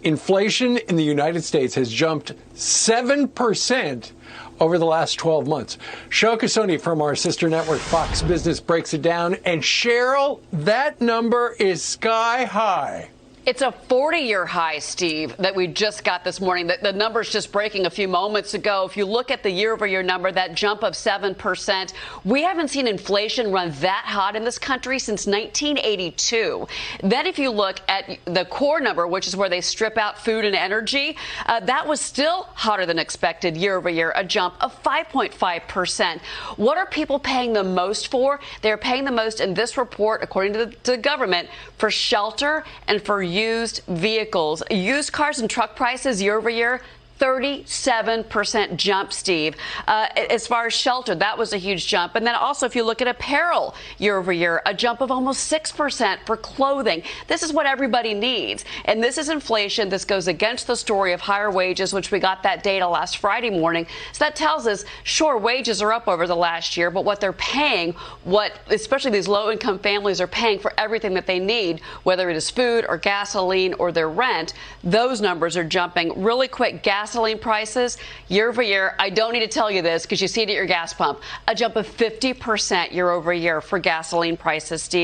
Inflation in the United States has jumped 7% over the last 12 months. Ashoka Soni from our sister network, Fox Business, breaks it down. And Cheryl, that number is sky high. It's a 40-year high, Steve, that we just got this morning. The number's just breaking a few moments ago. If you look at the year-over-year number, that jump of 7%, we haven't seen inflation run that hot in this country since 1982. Then if you look at the core number, which is where they strip out food and energy, that was still hotter than expected year-over-year, a jump of 5.5%. What are people paying the most for? They're paying the most in this report, according to the government, for shelter and for used vehicles. Used cars and truck prices year over year, 37% jump, Steve. As far as shelter, that was a huge jump. And then also, if you look at apparel year over year, a jump of almost 6% for clothing. This is what everybody needs. And this is inflation. This goes against the story of higher wages, which we got that data last Friday morning. So that tells us, sure, wages are up over the last year, but what they're paying, what especially these low-income families are paying for everything that they need, whether it is food or gasoline or their rent, those numbers are jumping really quick. Gasoline prices year over year, I don't need to tell you this because you see it at your gas pump, a jump of 50% year over year for gasoline prices, Steve.